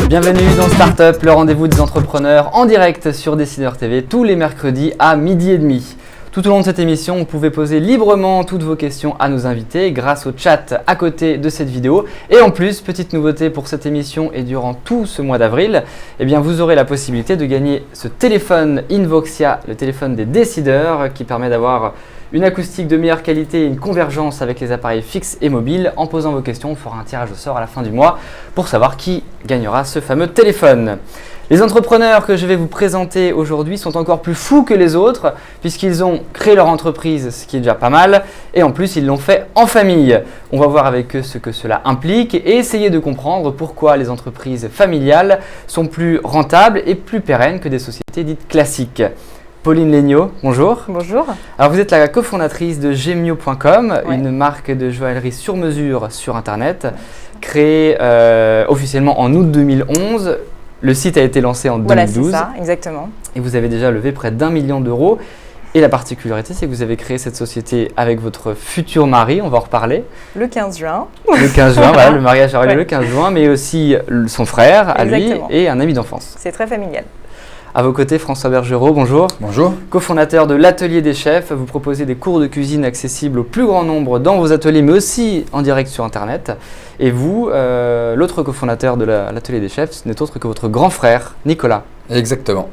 Bienvenue dans Startup, le rendez-vous des entrepreneurs en direct sur Décideur TV tous les mercredis à 12h30. Tout au long de cette émission, vous pouvez poser librement toutes vos questions à nos invités grâce au chat à côté de cette vidéo. Et en plus, petite nouveauté pour cette émission et durant tout ce mois d'avril, vous aurez la possibilité de gagner ce téléphone Invoxia, le téléphone des décideurs qui permet d'avoir une acoustique de meilleure qualité et une convergence avec les appareils fixes et mobiles. En posant vos questions, on fera un tirage au sort à la fin du mois pour savoir qui gagnera ce fameux téléphone. Les entrepreneurs que je vais vous présenter aujourd'hui sont encore plus fous que les autres puisqu'ils ont créé leur entreprise, ce qui est déjà pas mal, et en plus ils l'ont fait en famille. On va voir avec eux ce que cela implique et essayer de comprendre pourquoi les entreprises familiales sont plus rentables et plus pérennes que des sociétés dites classiques. Pauline Legnaud, bonjour. Bonjour. Alors vous êtes la cofondatrice de Gemio.com, une marque de joaillerie sur mesure sur Internet, créée officiellement en août 2011. Le site a été lancé en 2012. Voilà, c'est ça, exactement. Et vous avez déjà levé près d'1 million d'euros. Et la particularité, c'est que vous avez créé cette société avec votre futur mari, on va en reparler. Le 15 juin. Le 15 juin, voilà, le mariage aura lieu le 15 juin, mais aussi son frère à lui et un ami d'enfance. C'est très familial. À vos côtés, François Bergerot, bonjour. Bonjour. Cofondateur de l'Atelier des Chefs, vous proposez des cours de cuisine accessibles au plus grand nombre dans vos ateliers, mais aussi en direct sur Internet. Et vous, l'autre cofondateur de l'Atelier des Chefs, ce n'est autre que votre grand frère, Nicolas. Exactement.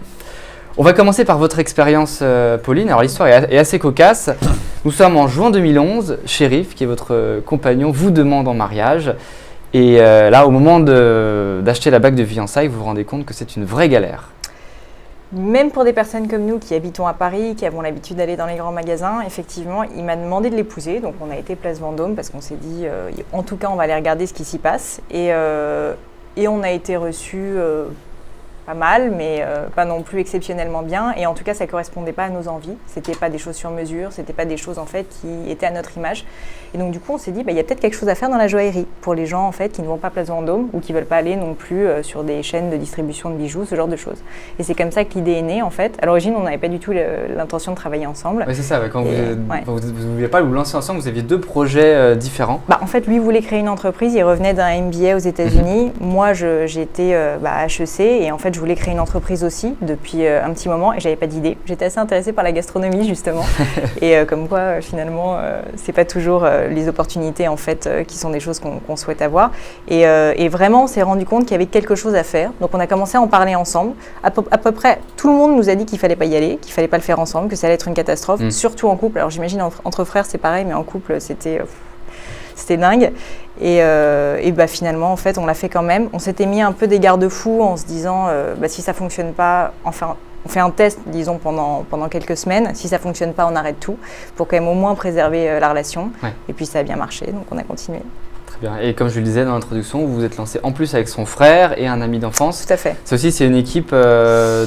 On va commencer par votre expérience, Pauline. Alors l'histoire est assez cocasse. Nous sommes en juin 2011. Chérif, qui est votre compagnon, vous demande en mariage. Et là, au moment d'acheter la bague de fiançailles, vous vous rendez compte que c'est une vraie galère. Même pour des personnes comme nous qui habitons à Paris, qui avons l'habitude d'aller dans les grands magasins, effectivement, il m'a demandé de l'épouser. Donc on a été place Vendôme parce qu'on s'est dit, en tout cas, on va aller regarder ce qui s'y passe. Et on a été reçus pas mal, mais pas non plus exceptionnellement bien. Et en tout cas, ça ne correspondait pas à nos envies. Ce n'était pas des choses sur mesure, ce n'était pas des choses en fait qui étaient à notre image. Et donc du coup, on s'est dit, il y a peut-être quelque chose à faire dans la joaillerie pour les gens en fait qui ne vont pas place Vendôme ou qui ne veulent pas aller non plus sur des chaînes de distribution de bijoux, ce genre de choses. Et c'est comme ça que l'idée est née en fait. À l'origine, on n'avait pas du tout l'intention de travailler ensemble. Oui, c'est ça. Quand vous ne vouliez pas vous lancer ensemble, vous aviez deux projets différents. En fait, lui voulait créer une entreprise. Il revenait d'un MBA aux États-Unis. Moi, j'étais à HEC et en fait, je voulais créer une entreprise aussi depuis un petit moment et j'avais pas d'idée. J'étais assez intéressée par la gastronomie justement et comme quoi finalement c'est pas toujours les opportunités en fait qui sont des choses qu'on souhaite avoir et vraiment on s'est rendu compte qu'il y avait quelque chose à faire. Donc on a commencé à en parler ensemble. À peu près tout le monde nous a dit qu'il fallait pas y aller, qu'il fallait pas le faire ensemble, que ça allait être une catastrophe, surtout en couple. Alors j'imagine entre frères c'est pareil, mais en couple c'était dingue. Et finalement, en fait, on l'a fait quand même. On s'était mis un peu des garde-fous en se disant, si ça fonctionne pas, enfin, on fait un test, disons, pendant quelques semaines. Si ça fonctionne pas, on arrête tout pour quand même au moins préserver la relation. Ouais. Et puis ça a bien marché, donc on a continué. Très bien. Et comme je le disais dans l'introduction, vous vous êtes lancé en plus avec son frère et un ami d'enfance. Tout à fait. Ça aussi, c'est une équipe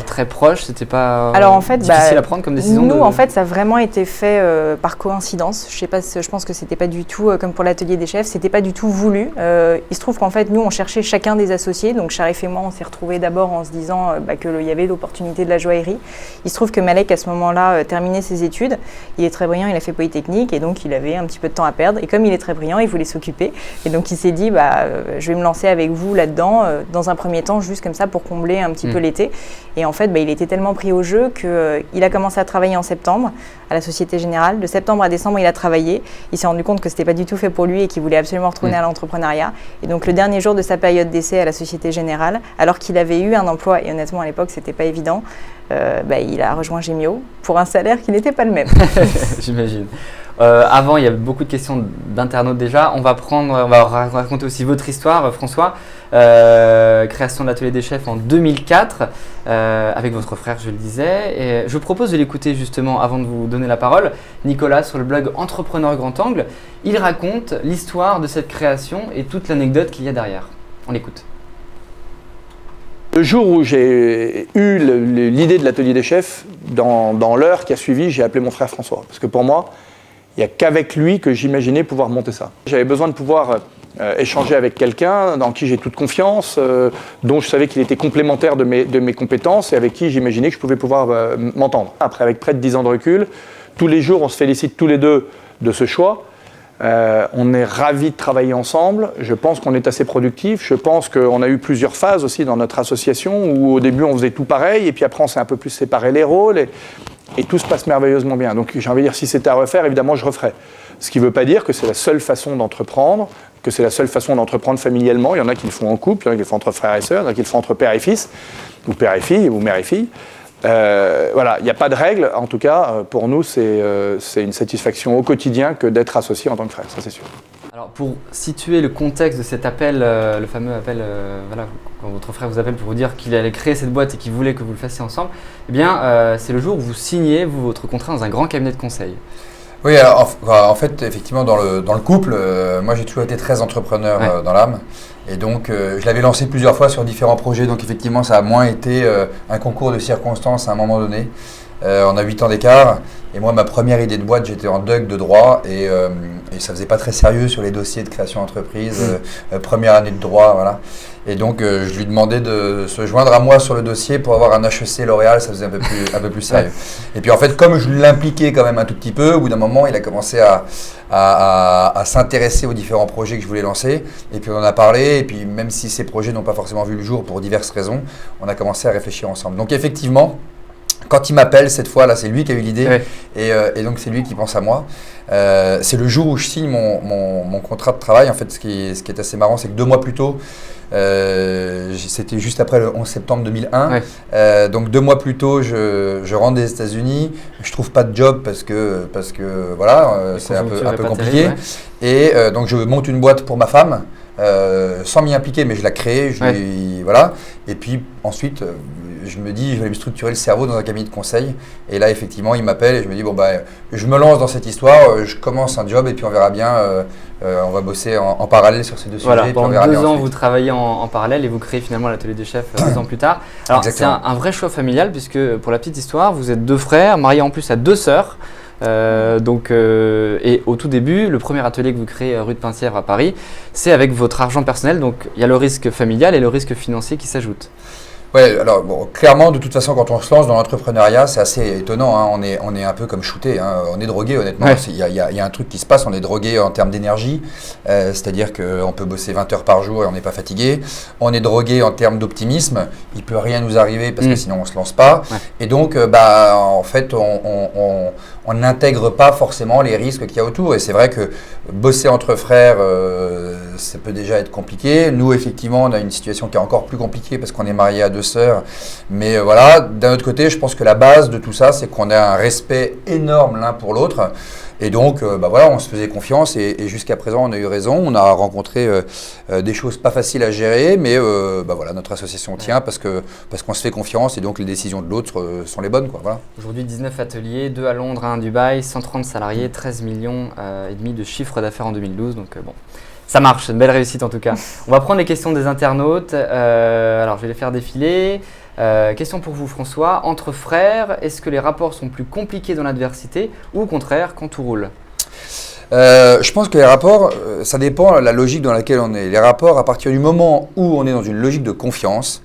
très proche. C'était pas difficile à prendre comme décision. Nous, en fait, ça a vraiment été fait par coïncidence. Je pense que c'était pas du tout comme pour l'atelier des chefs. C'était pas du tout voulu. Il se trouve qu'en fait, nous, on cherchait chacun des associés. Donc, Sharif et moi, on s'est retrouvés d'abord en se disant qu'il y avait l'opportunité de la joaillerie. Il se trouve que Malek, à ce moment-là, terminait ses études. Il est très brillant. Il a fait Polytechnique et donc il avait un petit peu de temps à perdre. Et comme il est très brillant, il voulait s'occuper. Et donc, il s'est dit, je vais me lancer avec vous là-dedans, dans un premier temps, juste comme ça, pour combler un petit peu l'été. Et en fait, il était tellement pris au jeu qu'il a commencé à travailler en septembre à la Société Générale. De septembre à décembre, il a travaillé. Il s'est rendu compte que ce n'était pas du tout fait pour lui et qu'il voulait absolument retourner à l'entrepreneuriat. Et donc, le dernier jour de sa période d'essai à la Société Générale, alors qu'il avait eu un emploi, et honnêtement, à l'époque, ce n'était pas évident, il a rejoint Gemio pour un salaire qui n'était pas le même. J'imagine. Avant, il y avait beaucoup de questions d'internautes déjà. On va raconter aussi votre histoire, François. Création de l'Atelier des Chefs en 2004 avec votre frère, je le disais. Et je vous propose de l'écouter justement avant de vous donner la parole. Nicolas, sur le blog Entrepreneur Grand Angle, il raconte l'histoire de cette création et toute l'anecdote qu'il y a derrière. On l'écoute. Le jour où j'ai eu l'idée de l'Atelier des Chefs, dans l'heure qui a suivi, j'ai appelé mon frère François. Parce que pour moi, il n'y a qu'avec lui que j'imaginais pouvoir monter ça. J'avais besoin de pouvoir échanger avec quelqu'un dans qui j'ai toute confiance, dont je savais qu'il était complémentaire de mes compétences et avec qui j'imaginais que je pouvais pouvoir m'entendre. Après, avec près de 10 ans de recul, tous les jours, on se félicite tous les deux de ce choix. On est ravis de travailler ensemble. Je pense qu'on est assez productifs. Je pense qu'on a eu plusieurs phases aussi dans notre association où au début on faisait tout pareil et puis après on s'est un peu plus séparé les rôles et tout se passe merveilleusement bien. Donc j'ai envie de dire, si c'était à refaire, évidemment je referais. Ce qui ne veut pas dire que c'est la seule façon d'entreprendre, que c'est la seule façon d'entreprendre familialement. Il y en a qui le font en couple, il y en a qui le font entre frères et sœurs, il y en a qui le font entre père et fils, ou père et fille, ou mère et fille. Voilà, il n'y a pas de règle. En tout cas, pour nous, c'est une satisfaction au quotidien que d'être associé en tant que frère, ça c'est sûr. Alors pour situer le contexte de cet appel, le fameux appel, voilà, quand votre frère vous appelle pour vous dire qu'il allait créer cette boîte et qu'il voulait que vous le fassiez ensemble, eh bien c'est le jour où vous signez votre contrat dans un grand cabinet de conseil. Oui, alors, en fait, effectivement, dans le couple, moi j'ai toujours été très entrepreneur dans l'âme. Et donc, je l'avais lancé plusieurs fois sur différents projets. Donc, effectivement, ça a moins été un concours de circonstances à un moment donné. On a 8 ans d'écart. Et moi, ma première idée de boîte, j'étais en DUG de droit. Et ça faisait pas très sérieux sur les dossiers de création d'entreprise. Première année de droit, voilà. Et donc, je lui demandais de se joindre à moi sur le dossier pour avoir un HEC L'Oréal, ça faisait un peu plus sérieux. Et puis en fait, comme je l'impliquais quand même un tout petit peu, au bout d'un moment, il a commencé à s'intéresser aux différents projets que je voulais lancer. Et puis on en a parlé, et puis même si ces projets n'ont pas forcément vu le jour pour diverses raisons, on a commencé à réfléchir ensemble. Donc effectivement, quand il m'appelle cette fois, là, c'est lui qui a eu l'idée, et donc c'est lui qui pense à moi. C'est le jour où je signe mon contrat de travail. En fait, ce qui est assez marrant, c'est que 2 mois plus tôt, c'était juste après le 11 septembre 2001. Donc 2 mois plus tôt, je rentre des États-Unis. Je trouve pas de job parce que voilà, c'est un peu compliqué. Et donc je monte une boîte pour ma femme. Sans m'y impliquer, mais je la crée, voilà. Et puis ensuite, je me dis, je vais me structurer le cerveau dans un cabinet de conseil. Et là, effectivement, il m'appelle et je me dis, bon, je me lance dans cette histoire, je commence un job et puis on verra bien. On va bosser en parallèle sur ces deux sujets. Voilà, et puis pendant on verra 2 bien ans, ensuite. vous travaillez en parallèle et vous créez finalement l'atelier des chefs 2 ans plus tard. Alors, c'est un vrai choix familial puisque, pour la petite histoire, vous êtes 2 frères, mariés en plus à 2 sœurs. Et au tout début, le premier atelier que vous créez rue de Pincière à Paris, c'est avec votre argent personnel, donc il y a le risque familial et le risque financier qui s'ajoutent. Ouais, alors bon, clairement, de toute façon, quand on se lance dans l'entrepreneuriat, c'est assez étonnant. Hein. On est un peu comme shooté. Hein. On est drogué, honnêtement. Il y a un truc qui se passe. On est drogué en termes d'énergie, c'est-à-dire qu'on peut bosser 20 heures par jour et on n'est pas fatigué. On est drogué en termes d'optimisme. Il peut rien nous arriver parce que sinon on se lance pas. Et donc, en fait, on n'intègre pas forcément les risques qu'il y a autour. Et c'est vrai que bosser entre frères, ça peut déjà être compliqué. Nous, effectivement, on a une situation qui est encore plus compliquée parce qu'on est mariés à 2 sœurs. Mais voilà, d'un autre côté, je pense que la base de tout ça, c'est qu'on a un respect énorme l'un pour l'autre. Et donc, voilà, on se faisait confiance et jusqu'à présent, on a eu raison. On a rencontré des choses pas faciles à gérer, mais voilà, notre association tient parce qu'on se fait confiance et donc les décisions de l'autre sont les bonnes, quoi. Voilà. Aujourd'hui, 19 ateliers, 2 à Londres, 1 à Dubaï, 130 salariés, 13 millions et demi de chiffre d'affaires en 2012. Donc bon, ça marche, une belle réussite en tout cas. On va prendre les questions des internautes. Alors, je vais les faire défiler. Question pour vous, François. Entre frères, est-ce que les rapports sont plus compliqués dans l'adversité ou au contraire quand tout roule ? Je pense que les rapports, ça dépend de la logique dans laquelle on est. Les rapports, à partir du moment où on est dans une logique de confiance,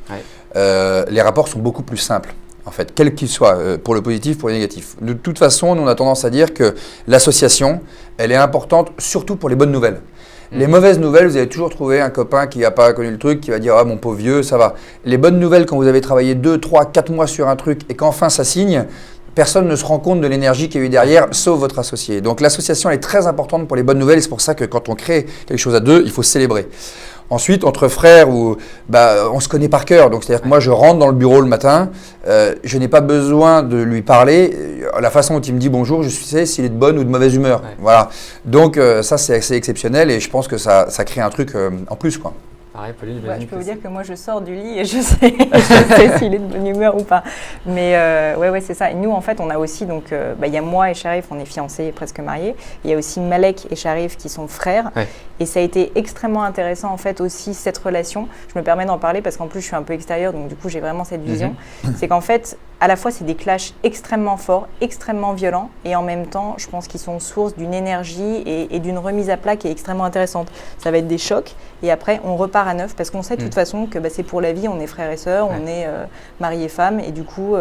les rapports sont beaucoup plus simples. En fait, quel qu'il soit, pour le positif, pour le négatif. De toute façon, nous, on a tendance à dire que l'association, elle est importante surtout pour les bonnes nouvelles. Les mauvaises nouvelles, vous allez toujours trouver un copain qui n'a pas connu le truc, qui va dire « Ah, mon pauvre vieux, ça va ». Les bonnes nouvelles, quand vous avez travaillé 2, 3, 4 mois sur un truc et qu'enfin ça signe, personne ne se rend compte de l'énergie qu'il y a eu derrière, sauf votre associé. Donc l'association elle est très importante pour les bonnes nouvelles et c'est pour ça que quand on crée quelque chose à 2, il faut célébrer. Ensuite, entre frères, on se connaît par cœur. Donc, c'est-à-dire que moi, je rentre dans le bureau le matin, je n'ai pas besoin de lui parler. La façon dont il me dit bonjour, je sais s'il est de bonne ou de mauvaise humeur. Voilà. Donc, ça, c'est assez exceptionnel et je pense que ça crée un truc en plus, quoi. Pareil, Pauline, je peux vous dire que moi je sors du lit et je sais s'il est de bonne humeur ou pas. Mais ouais, c'est ça. Et nous en fait on a aussi donc il y a moi et Sharif, on est fiancés et presque mariés. Il y a aussi Malek et Sharif qui sont frères. Et ça a été extrêmement intéressant en fait aussi cette relation. Je me permets d'en parler parce qu'en plus je suis un peu extérieure donc du coup j'ai vraiment cette vision. C'est qu'en fait à la fois c'est des clashs extrêmement forts, extrêmement violents, et en même temps, je pense qu'ils sont source d'une énergie et d'une remise à plat qui est extrêmement intéressante. Ça va être des chocs, et après on repart à neuf, parce qu'on sait de toute façon que c'est pour la vie, on est frères et sœurs, on est mari et femme, et du coup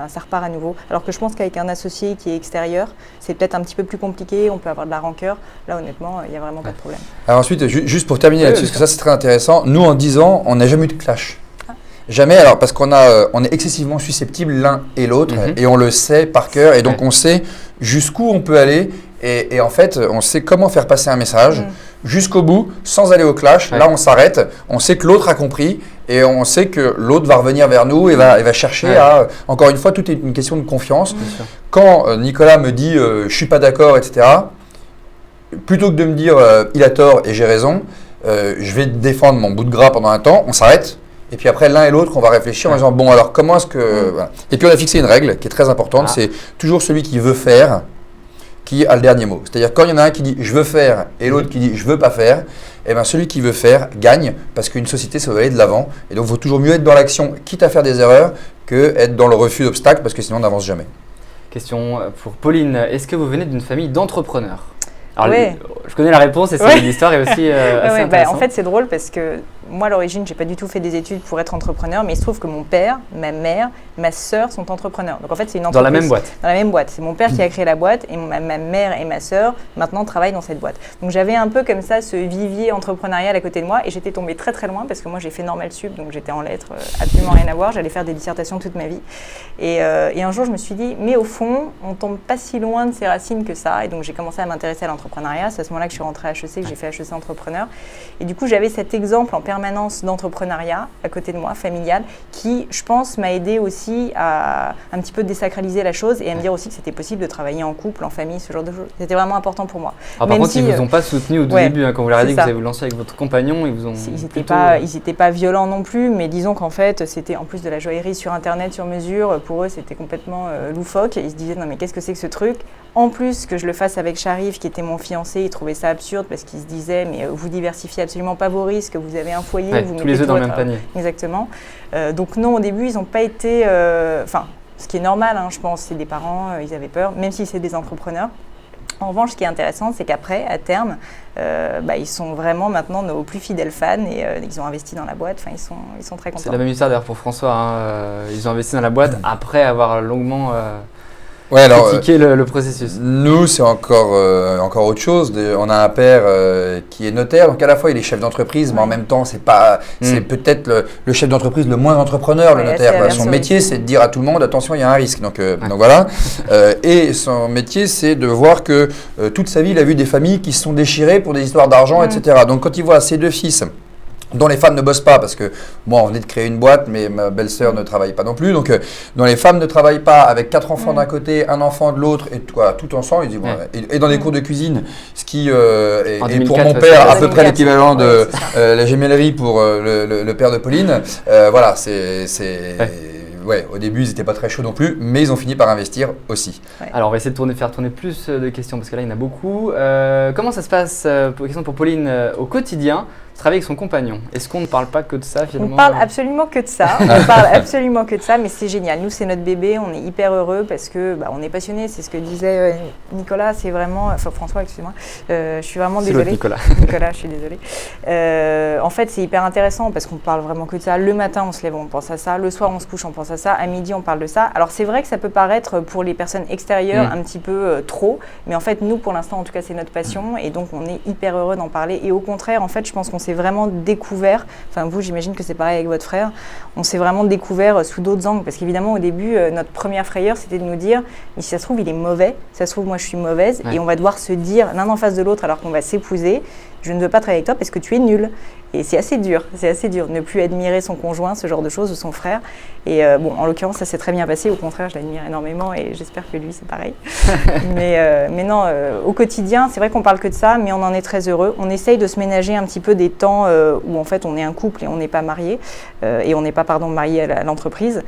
ça repart à nouveau. Alors que je pense qu'avec un associé qui est extérieur, c'est peut-être un petit peu plus compliqué, on peut avoir de la rancœur. Là honnêtement, il n'y a vraiment pas de problème. Alors ensuite, juste pour terminer là-dessus, parce que ça c'est très intéressant, nous en 10 ans, on n'a jamais eu de clash. Jamais, alors parce qu'on est excessivement susceptibles l'un et l'autre, et on le sait par cœur, et donc on sait jusqu'où on peut aller, et en fait, on sait comment faire passer un message jusqu'au bout, sans aller au clash. Là, on s'arrête, on sait que l'autre a compris, et on sait que l'autre va revenir vers nous et va chercher à… Encore une fois, tout est une question de confiance. Quand Nicolas me dit « je suis pas d'accord », etc., plutôt que de me dire « il a tort et j'ai raison », je vais défendre mon bout de gras pendant un temps, on s'arrête. Et puis après, l'un et l'autre, on va réfléchir en disant, bon, alors comment est-ce que… Voilà. Et puis on a fixé une règle qui est très importante, c'est toujours celui qui veut faire qui a le dernier mot. C'est-à-dire quand il y en a un qui dit « je veux faire » et l'autre qui dit « je veux pas faire », eh bien celui qui veut faire gagne, parce qu'une société, ça doit aller de l'avant. Et donc, il vaut toujours mieux être dans l'action, quitte à faire des erreurs, que être dans le refus d'obstacles, parce que sinon, on n'avance jamais. Question pour Pauline. Est-ce que vous venez d'une famille d'entrepreneurs ? Alors, je connais la réponse et l'histoire est aussi assez intéressante. En fait, c'est drôle parce que moi, à l'origine, je n'ai pas du tout fait des études pour être entrepreneur, mais il se trouve que mon père, ma mère, ma sœur sont entrepreneurs. Donc en fait, c'est une entreprise. Dans la même boîte. Dans la même boîte. C'est mon père qui a créé la boîte et ma mère et ma sœur maintenant travaillent dans cette boîte. Donc j'avais un peu comme ça ce vivier entrepreneurial à côté de moi et j'étais tombée très très loin parce que moi j'ai fait Normal Sup, donc j'étais en lettres, absolument rien à voir. J'allais faire des dissertations toute ma vie. Et un jour, je me suis dit, mais au fond, on tombe pas si loin de ses racines que ça. Et donc j'ai commencé à m'intéresser à l'entrepreneuriat. C'est à ce moment-là que je suis rentrée à HEC, que j'ai fait HEC Entrepreneur. Et du coup, j'avais cet exemple en permanence d'entrepreneuriat à côté de moi, familial, qui, je pense, m'a aidé aussi à un petit peu désacraliser la chose et à me dire aussi que c'était possible de travailler en couple, en famille, ce genre de choses. C'était vraiment important pour moi. Alors, par contre, ils ne vous ont pas soutenu au tout début, quand vous leur avez dit que vous allez vous lancer avec votre compagnon. Ils vous ont Ils n'étaient pas violents non plus, mais disons qu'en fait, c'était en plus de la joaillerie sur Internet, sur mesure. Pour eux, c'était complètement loufoque. Ils se disaient, non mais qu'est-ce que c'est que ce truc ? En plus, que je le fasse avec Sharif, qui était mon fiancé, ils trouvaient ça absurde parce qu'ils se disaient, mais vous diversifiez absolument pas vos risques, vous avez un foyer, vous mettez tous les œufs dans le même panier. Exactement. Donc non, au début, ils n'ont pas été… ce qui est normal, je pense, c'est des parents, ils avaient peur, même si c'est des entrepreneurs. En revanche, ce qui est intéressant, c'est qu'après, à terme, ils sont vraiment maintenant nos plus fidèles fans et ils ont investi dans la boîte. Enfin, ils sont très contents. C'est la même histoire d'ailleurs pour François. Ils ont investi dans la boîte après avoir longuement critiqué le processus. Nous, c'est encore autre chose. On a un père qui est notaire, donc à la fois il est chef d'entreprise, mais en même temps, c'est peut-être le chef d'entreprise le moins entrepreneur, le notaire. Son métier, c'est de dire à tout le monde, attention, il y a un risque. Donc voilà. Et son métier, c'est de voir que toute sa vie, il a vu des familles qui se sont déchirées pour des histoires d'argent, etc. Donc quand il voit ses deux fils dont les femmes ne bossent pas, parce que moi on venait de créer une boîte, mais ma belle-sœur ne travaille pas non plus, donc dont les femmes ne travaillent pas, avec 4 enfants d'un côté, un enfant de l'autre, et tout ensemble, ils disent, et dans des cours de cuisine, ce qui est pour mon père à peu près l'équivalent de la gémellerie pour le père de Pauline. Voilà, au début, ils n'étaient pas très chauds non plus, mais ils ont fini par investir aussi. Alors, on va essayer de faire tourner plus de questions, parce que là, il y en a beaucoup. Comment ça se passe, question pour Pauline, au quotidien, travailler avec son compagnon? Est-ce qu'on ne parle pas que de ça, finalement? On parle absolument que de ça. On parle absolument que de ça, mais c'est génial. Nous, c'est notre bébé, on est hyper heureux parce que on est passionnés. C'est ce que disait Nicolas, c'est vraiment… Enfin, François, excuse-moi. Je suis vraiment désolée. Nicolas. Nicolas, je suis désolée. En fait, c'est hyper intéressant parce qu'on parle vraiment que de ça. Le matin, on se lève, on pense à ça. Le soir, on se couche, on pense à ça. À midi, on parle de ça. Alors, c'est vrai que ça peut paraître pour les personnes extérieures un petit peu trop, mais en fait, nous, pour l'instant, en tout cas, c'est notre passion et donc on est hyper heureux d'en parler. Et au contraire, en fait, je pense qu'on s'est vraiment découvert, enfin vous, j'imagine que c'est pareil avec votre frère, on s'est vraiment découvert sous d'autres angles, parce qu'évidemment au début, notre première frayeur, c'était de nous dire, mais si ça se trouve, il est mauvais, si ça se trouve, moi je suis mauvaise, et on va devoir se dire l'un en face de l'autre alors qu'on va s'épouser, je ne veux pas travailler avec toi parce que tu es nul. Et c'est assez dur, de ne plus admirer son conjoint, ce genre de choses, ou son frère. Et en l'occurrence, ça s'est très bien passé. Au contraire, je l'admire énormément et j'espère que lui, c'est pareil. mais non, au quotidien, c'est vrai qu'on parle que de ça, mais on en est très heureux. On essaye de se ménager un petit peu des temps où en fait on est un couple et on n'est pas marié, et on n'est pas marié à l'entreprise.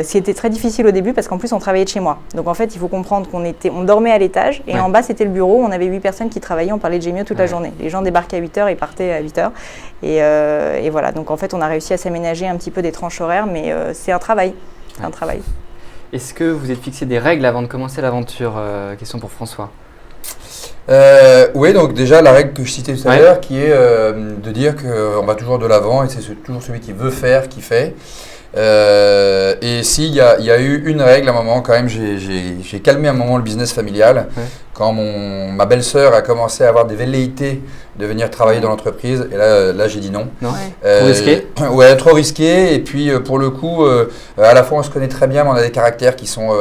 C'était très difficile au début parce qu'en plus on travaillait de chez moi. Donc en fait, il faut comprendre on dormait à l'étage et en bas c'était le bureau. On avait 8 personnes qui travaillaient, on parlait de Gémio toute la journée. Les gens débarquaient à 8h et partaient à 8h. Et voilà, donc en fait on a réussi à s'aménager un petit peu des tranches horaires, mais c'est un travail. Est-ce que vous êtes fixé des règles avant de commencer l'aventure? Question pour François. Oui, donc déjà la règle que je citais tout à l'heure qui est de dire qu'on va toujours de l'avant et c'est toujours celui qui veut faire qui fait. Et s'il y a eu une règle à un moment quand même, j'ai calmé un moment le business familial quand ma belle-sœur a commencé à avoir des velléités de venir travailler dans l'entreprise et là j'ai dit non. Trop risqué. Ouais, trop risqué et puis pour le coup à la fois on se connaît très bien mais on a des caractères qui sont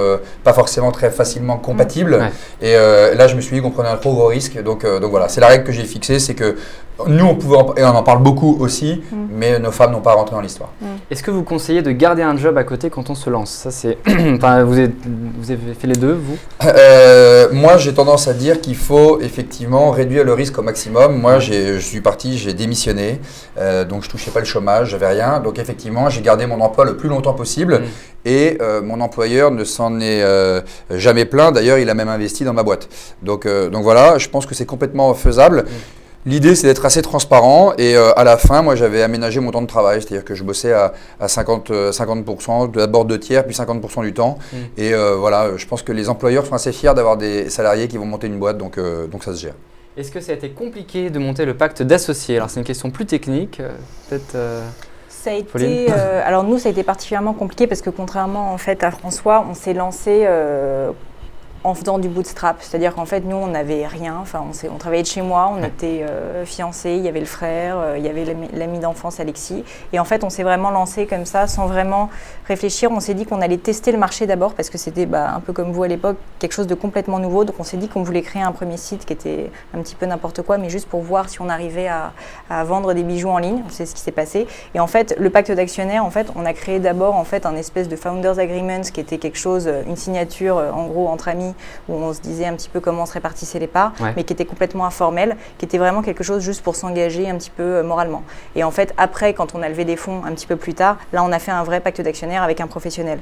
pas forcément très facilement compatibles et là je me suis dit qu'on prenait un trop gros risque donc voilà, c'est la règle que j'ai fixée, c'est que nous et on en parle beaucoup aussi mais nos femmes n'ont pas rentré dans l'histoire. Est-ce que vous conseillez de garder un job à côté quand on se lance? Ça c'est enfin, vous avez fait les deux, vous? Moi j'ai tendance à dire qu'il faut effectivement réduire le risque au maximum. Moi je suis parti, j'ai démissionné, donc je touchais pas le chômage, j'avais rien, donc effectivement j'ai gardé mon emploi le plus longtemps possible et mon employeur ne s'en est jamais plaint, d'ailleurs il a même investi dans ma boîte. Donc voilà, je pense que c'est complètement faisable. L'idée, c'est d'être assez transparent et à la fin, moi, j'avais aménagé mon temps de travail, c'est-à-dire que je bossais à 50%, d'abord 2 tiers, puis 50% du temps. Et voilà, je pense que les employeurs sont assez fiers d'avoir des salariés qui vont monter une boîte, donc ça se gère. Est-ce que ça a été compliqué de monter le pacte d'associés? Alors, c'est une question plus technique, peut-être. Ça a été, alors nous, ça a été particulièrement compliqué parce que contrairement en fait à François, on s'est lancé en faisant du bootstrap, c'est-à-dire qu'en fait nous on n'avait rien, enfin on travaillait de chez moi, on était fiancés, il y avait le frère, il y avait l'ami d'enfance Alexis et en fait on s'est vraiment lancé comme ça sans vraiment réfléchir, on s'est dit qu'on allait tester le marché d'abord parce que c'était un peu comme vous à l'époque, quelque chose de complètement nouveau, donc on s'est dit qu'on voulait créer un premier site qui était un petit peu n'importe quoi mais juste pour voir si on arrivait à vendre des bijoux en ligne, c'est ce qui s'est passé et en fait le pacte d'actionnaires, en fait on a créé d'abord en fait un espèce de Founders Agreement qui était quelque chose, une signature en gros entre amis où on se disait un petit peu comment on se répartissait les parts, mais qui était complètement informel, qui était vraiment quelque chose juste pour s'engager un petit peu moralement. Et en fait, après, quand on a levé des fonds un petit peu plus tard, là, on a fait un vrai pacte d'actionnaires avec un professionnel.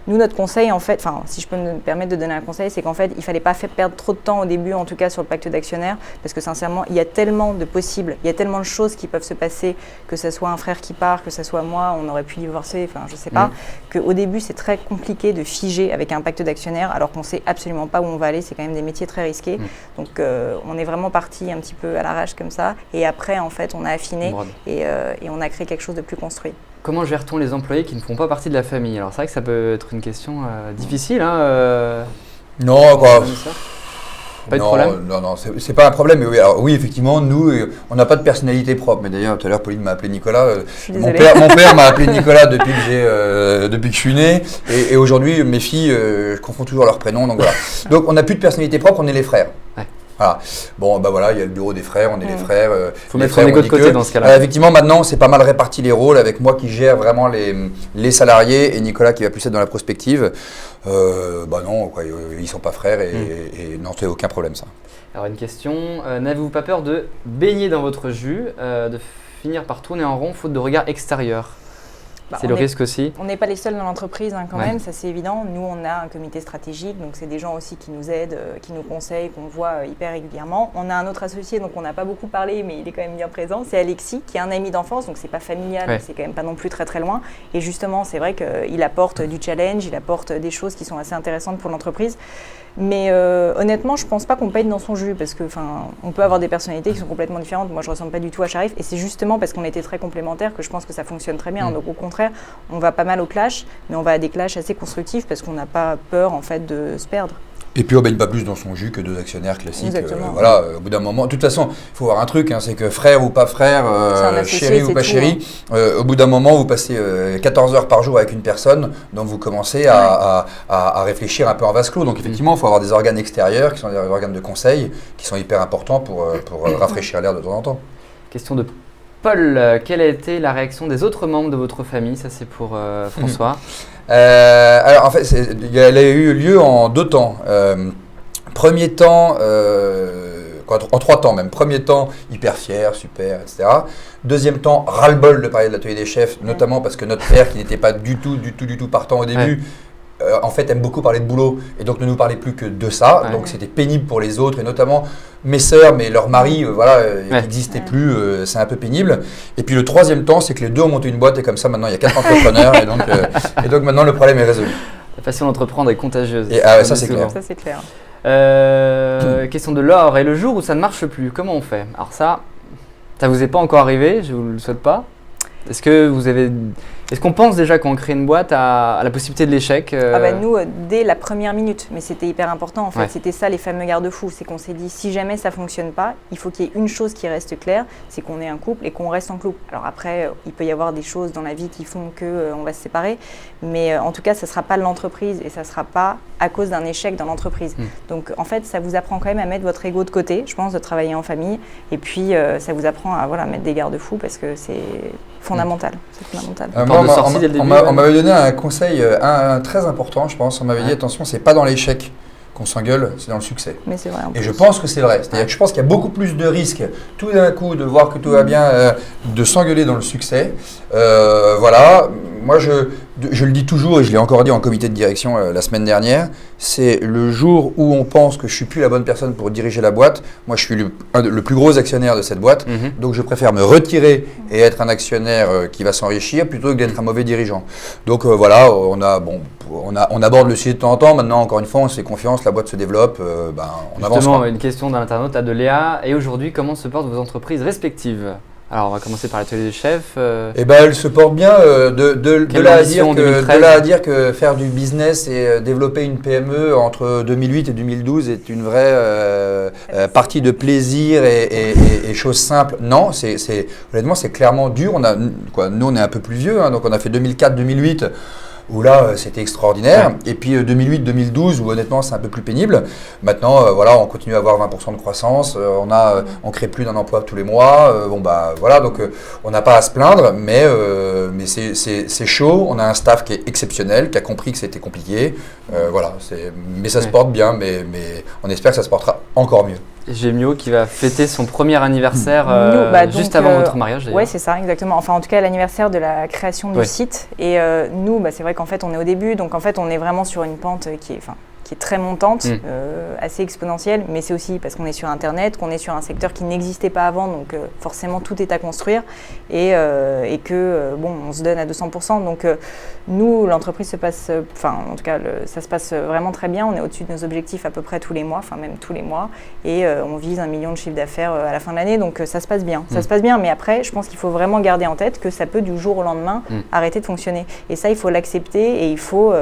Nous, notre conseil, en fait, si je peux me permettre de donner un conseil, c'est qu'en fait, il ne fallait pas perdre trop de temps au début, en tout cas sur le pacte d'actionnaires, parce que sincèrement, il y a tellement de possibles, il y a tellement de choses qui peuvent se passer, que ce soit un frère qui part, que ce soit moi, on aurait pu divorcer, enfin, je sais pas, qu'au début, c'est très compliqué de figer avec un pacte d'actionnaires, alors qu'on ne sait absolument pas où on va aller, c'est quand même des métiers très risqués. Donc, on est vraiment parti un petit peu à l'arrache comme ça, et après, en fait, on a affiné et on a créé quelque chose de plus construit. Comment gère-t-on les employés qui ne font pas partie de la famille? Alors c'est vrai que ça peut être une question difficile. Hein, Non, quoi. Pas de problème? Non, c'est pas un problème. Mais oui, alors, oui, effectivement, nous, on n'a pas de personnalité propre. Mais d'ailleurs, tout à l'heure, Pauline m'a appelé Nicolas. Mon père m'a appelé Nicolas depuis que je suis né. Et aujourd'hui, mes filles, je confonds toujours leurs prénoms. Donc voilà. Donc on n'a plus de personnalité propre, on est les frères. Ouais. Voilà. Bon, voilà, il y a le bureau des frères, on est les frères. Faut mettre son égo de côté dans ce cas-là. Effectivement, maintenant, c'est pas mal réparti les rôles avec moi qui gère vraiment les salariés et Nicolas qui va plus être dans la prospective. Non, quoi, ils sont pas frères et non, c'est aucun problème ça. Alors une question, n'avez-vous pas peur de baigner dans votre jus, de finir par tourner en rond faute de regard extérieur? C'est le risque aussi. On n'est pas les seuls dans l'entreprise quand même, ça c'est évident. Nous, on a un comité stratégique, donc c'est des gens aussi qui nous aident, qui nous conseillent, qu'on voit hyper régulièrement. On a un autre associé, donc on n'a pas beaucoup parlé, mais il est quand même bien présent. C'est Alexis, qui est un ami d'enfance, donc c'est pas familial, mais c'est quand même pas non plus très très loin. Et justement, c'est vrai qu'il apporte du challenge, il apporte des choses qui sont assez intéressantes pour l'entreprise. Mais honnêtement, je pense pas qu'on peut être dans son jus parce que, on peut avoir des personnalités qui sont complètement différentes. Moi, je ressemble pas du tout à Sharif, et c'est justement parce qu'on était très complémentaires que je pense que ça fonctionne très bien. Donc, au contraire, on va pas mal au clash, mais on va à des clashs assez constructifs parce qu'on n'a pas peur en fait de se perdre. Et puis on ne baigne pas plus dans son jus que deux actionnaires classiques. Voilà, au bout d'un moment, de toute façon, il faut voir un truc, c'est que frère ou pas frère, chéri ou pas chéri, au bout d'un moment, vous passez 14 heures par jour avec une personne, donc vous commencez à réfléchir un peu en vase clos. Donc effectivement, il faut avoir des organes extérieurs, qui sont des organes de conseil, qui sont hyper importants pour rafraîchir l'air de temps en temps. Question de Paul, quelle a été la réaction des autres membres de votre famille? Ça c'est pour François. Alors en fait, elle a eu lieu en 2 temps. Premier temps, en 3 temps même. Premier temps, hyper fier, super, etc. Deuxième temps, ras-le-bol de parler de l'atelier des chefs, notamment parce que notre père, qui n'était pas du tout partant au début, en fait, aime beaucoup parler de boulot et donc ne nous parlait plus que de ça. Donc c'était pénible pour les autres et notamment mes sœurs, mais leur mari, qui n'existait plus, c'est un peu pénible. Et puis le troisième temps, c'est que les deux ont monté une boîte et comme ça maintenant il y a 4 entrepreneurs et donc maintenant le problème est résolu. La passion d'entreprendre est contagieuse. Et, On ça dit c'est souvent. clair. Ça, c'est clair. Question de Laure, et le jour où ça ne marche plus, comment on fait? Alors ça vous est pas encore arrivé, je vous le souhaite pas. Est-ce qu'on pense déjà quand on crée une boîte à la possibilité de l'échec Nous, dès la première minute, mais c'était hyper important en fait, c'était ça les fameux garde-fous, c'est qu'on s'est dit si jamais ça ne fonctionne pas, il faut qu'il y ait une chose qui reste claire, c'est qu'on est un couple et qu'on reste en couple. Alors après, il peut y avoir des choses dans la vie qui font qu'on va se séparer, mais en tout cas, ça ne sera pas l'entreprise et ça ne sera pas à cause d'un échec dans l'entreprise. Donc en fait, ça vous apprend quand même à mettre votre ego de côté, je pense, de travailler en famille, et puis ça vous apprend à mettre des garde-fous parce que c'est fondamental. C'est fondamental. On m'avait donné un conseil très important, je pense. On m'avait dit attention, c'est pas dans l'échec qu'on s'engueule, c'est dans le succès. Mais c'est vrai. Et je pense que c'est vrai. C'est-à-dire que je pense qu'il y a beaucoup plus de risques tout d'un coup de voir que tout va bien, de s'engueuler dans le succès. Voilà. Moi, je le dis toujours et je l'ai encore dit en comité de direction la semaine dernière, c'est le jour où on pense que je suis plus la bonne personne pour diriger la boîte. Moi, je suis le plus gros actionnaire de cette boîte, donc je préfère me retirer et être un actionnaire qui va s'enrichir plutôt que d'être un mauvais dirigeant. Donc voilà, on aborde le sujet de temps en temps. Maintenant, encore une fois, on se fait confiance, la boîte se développe, on avance. Justement, une question d'un internaute de Léa. Et aujourd'hui, comment se portent vos entreprises respectives? Alors, on va commencer par l'atelier des chefs. Elle se porte bien. De là à dire que faire du business et développer une PME entre 2008 et 2012 est une vraie partie de plaisir et chose simple. Non, honnêtement, c'est clairement dur. Nous, on est un peu plus vieux, donc on a fait 2004-2008. Où là, c'était extraordinaire. Et puis 2008-2012, où honnêtement, c'est un peu plus pénible. Maintenant, on continue à avoir 20% de croissance. On crée plus d'un emploi tous les mois. Donc on n'a pas à se plaindre, mais c'est chaud. On a un staff qui est exceptionnel, qui a compris que c'était compliqué. Mais ça se porte bien, mais on espère que ça se portera encore mieux. Gemio qui va fêter son premier anniversaire juste avant votre mariage. Oui, c'est ça, exactement. Enfin, en tout cas, l'anniversaire de la création du site. Et nous, c'est vrai qu'en fait, on est au début. Donc, en fait, on est vraiment sur une pente qui est très montante, assez exponentielle. Mais c'est aussi parce qu'on est sur Internet, qu'on est sur un secteur qui n'existait pas avant. Donc, forcément, tout est à construire. Et que, on se donne à 200%. Donc, nous, l'entreprise se passe... en tout cas, ça se passe vraiment très bien. On est au-dessus de nos objectifs à peu près tous les mois, même tous les mois. Et on vise 1 million de chiffre d'affaires à la fin de l'année. Donc, ça se passe bien. Ça se passe bien, mais après, je pense qu'il faut vraiment garder en tête que ça peut, du jour au lendemain, arrêter de fonctionner. Et ça, il faut l'accepter et il faut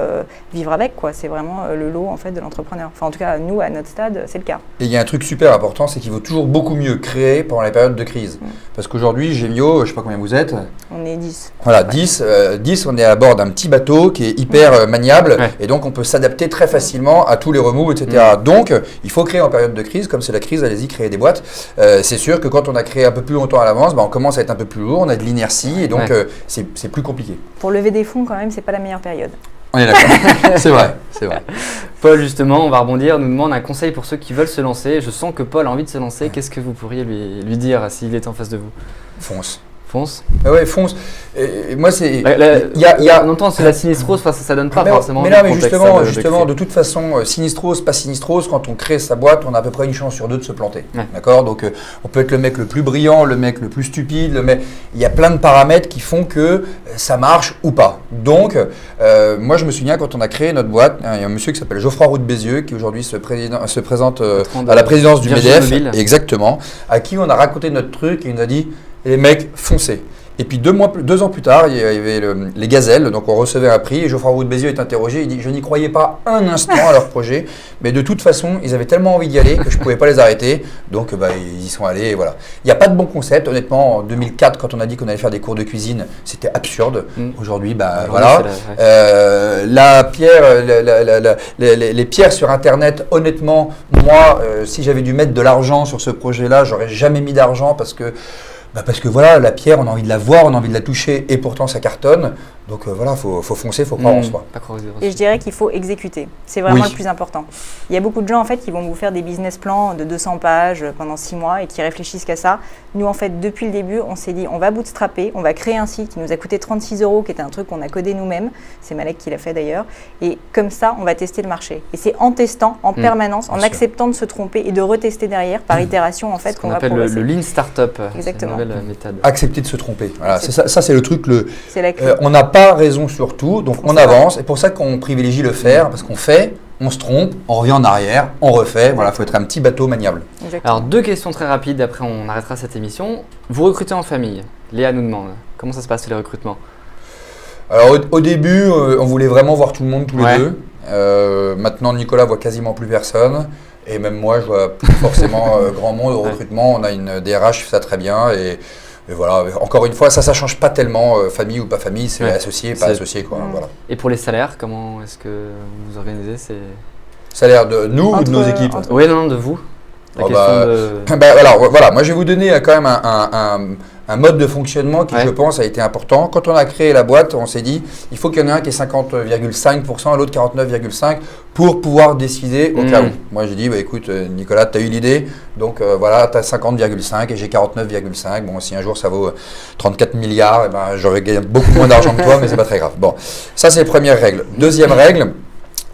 vivre avec, quoi. C'est vraiment le lot, en fait, de l'entrepreneur. Enfin, en tout cas, nous, à notre stade, c'est le cas. Et il y a un truc super important, c'est qu'il vaut toujours beaucoup mieux créer pendant les périodes de crise. Parce qu'aujourd'hui, Gemio, je ne sais pas combien vous êtes. On est 10. Voilà, 10, on est à bord d'un petit bateau qui est hyper maniable et donc on peut s'adapter très facilement à tous les remous, etc. Donc, il faut créer en période de crise. Comme c'est la crise, allez-y, créer des boîtes. C'est sûr que quand on a créé un peu plus longtemps à l'avance, on commence à être un peu plus lourd, on a de l'inertie et donc c'est plus compliqué. Pour lever des fonds, quand même, c'est pas la meilleure période. On est d'accord. C'est vrai. Paul, justement, on va rebondir, nous demande un conseil pour ceux qui veulent se lancer. Je sens que Paul a envie de se lancer. Qu'est-ce que vous pourriez lui dire s'il est en face de vous? Fonce. Fonce. Ouais, fonce. Et moi, c'est. On entend c'est la sinistrose, ça donne pas forcément. Mais là, justement, de toute façon, sinistrose, pas sinistrose, quand on crée sa boîte, on a à peu près une chance sur 2 de se planter. D'accord? Donc, on peut être le mec le plus brillant, le mec le plus stupide, il y a plein de paramètres qui font que ça marche ou pas. Donc, moi, je me souviens quand on a créé notre boîte, il y a un monsieur qui s'appelle Geoffroy Roux de Bézieux, qui aujourd'hui se présente à la présidence du MEDEF, exactement, à qui on a raconté notre truc et il nous a dit. Les mecs, foncez. Et puis 2 ans plus tard, il y avait les Gazelles, donc on recevait un prix et Geoffroy Roux de Bézieux est interrogé, il dit « Je n'y croyais pas un instant à leur projet, mais de toute façon, ils avaient tellement envie d'y aller que je ne pouvais pas les arrêter, donc ils y sont allés et voilà. » Il n'y a pas de bon concept, honnêtement, en 2004, quand on a dit qu'on allait faire des cours de cuisine, c'était absurde. Aujourd'hui, voilà. La pierre, les pierres sur Internet, honnêtement, moi, si j'avais dû mettre de l'argent sur ce projet-là, j'aurais jamais mis d'argent parce que voilà, la pierre, on a envie de la voir, on a envie de la toucher et pourtant ça cartonne. Donc faut foncer, faut croire en soi. Et je dirais qu'il faut exécuter. C'est vraiment le plus important. Il y a beaucoup de gens en fait qui vont vous faire des business plans de 200 pages pendant 6 mois et qui réfléchissent qu'à ça. Nous en fait, depuis le début, on s'est dit on va bootstrapper, on va créer un site qui nous a coûté 36 €, qui était un truc qu'on a codé nous-mêmes. C'est Malek qui l'a fait d'ailleurs. Et comme ça, on va tester le marché. Et c'est en testant, en permanence, en acceptant de se tromper et de retester derrière par itération en fait qu'on va progresser. On appelle le lean startup. Exactement. nouvelle méthode. Accepter de se tromper. Voilà, C'est ça c'est le truc. C'est la clé. On n'a pas raison sur tout, donc On on sait avance. C'est pour ça qu'on privilégie le faire, parce qu'on fait, on se trompe, on revient en arrière, on refait. Voilà, il faut être un petit bateau maniable. Exactement. Alors 2 questions très rapides, après on arrêtera cette émission. Vous recrutez en famille, Léa nous demande, comment ça se passe les recrutements? Alors au début, on voulait vraiment voir tout le monde tous les Ouais. deux. Maintenant, Nicolas voit quasiment plus personne. Et même moi, je vois plus forcément grand monde au Ouais. recrutement. On a une DRH qui fait ça très bien. Et voilà, encore une fois, ça change pas tellement famille ou pas famille. C'est Ouais. associé, pas C'est- associé. Quoi, voilà. Et pour les salaires, comment est-ce que vous organisez Salaire de nous ou de nos Entre- équipes entre- Oui, non, de vous. La Oh, question bah, de... alors voilà, moi je vais vous donner quand même un mode de fonctionnement qui, Ouais. je pense, a été important. Quand on a créé la boîte, on s'est dit il faut qu'il y en ait un qui est 50,5% et l'autre 49,5% pour pouvoir décider au cas où. Moi j'ai dit écoute, Nicolas, tu as eu l'idée, donc voilà, tu as 50,5 et j'ai 49,5. Bon, si un jour ça vaut 34 milliards, eh ben, j'aurais gagné beaucoup moins d'argent que toi, mais c'est pas très grave. Bon, ça c'est la première règle. Deuxième règle,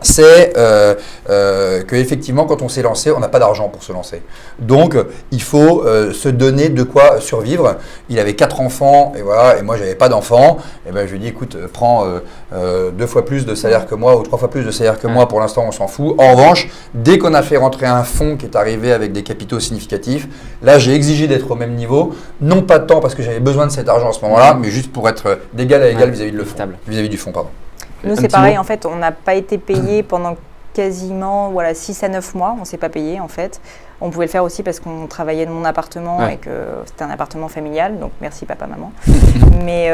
c'est que effectivement quand on s'est lancé, on n'a pas d'argent pour se lancer. Donc il faut se donner de quoi survivre. Il avait 4 enfants et voilà, et moi j'avais pas d'enfants. Et ben je lui ai dit écoute, prends 2 fois plus de salaire que moi ou 3 fois plus de salaire que moi. Pour l'instant on s'en fout. En revanche, dès qu'on a fait rentrer un fonds qui est arrivé avec des capitaux significatifs, là j'ai exigé d'être au même niveau. Non pas tant parce que j'avais besoin de cet argent à ce moment-là, mais juste pour être d'égal à égal vis-à-vis de le fonds, équitable. vis-à-vis du fonds, pardon. Nous, Un c'est petit pareil, mot. en fait, on n'a pas été payé pendant quasiment 6 à 9 mois, on ne s'est pas payé en fait. On pouvait le faire aussi parce qu'on travaillait de mon appartement Ouais. et que c'était un appartement familial, donc merci papa, maman. mais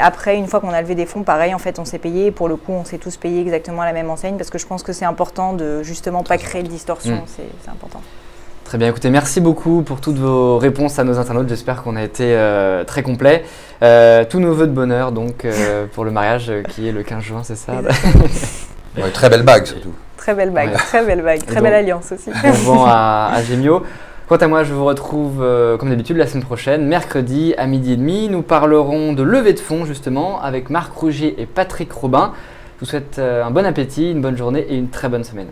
après, une fois qu'on a levé des fonds, pareil, en fait, on s'est payé. Et pour le coup, on s'est tous payés exactement à la même enseigne parce que je pense que c'est important de justement pas créer de distorsion, c'est important. Très bien, écoutez, merci beaucoup pour toutes vos réponses à nos internautes. J'espère qu'on a été très complet. Tous nos vœux de bonheur donc pour le mariage qui est le 15 juin, c'est ça? Ouais, très belle bague surtout. Très belle bague, Ouais. très belle bague, très donc- belle alliance aussi. Bon vent à Gémio. Quant à moi, je vous retrouve comme d'habitude la semaine prochaine, mercredi à 12h30. Nous parlerons de levée de fonds justement avec Marc Rougier et Patrick Robin. Je vous souhaite un bon appétit, une bonne journée et une très bonne semaine.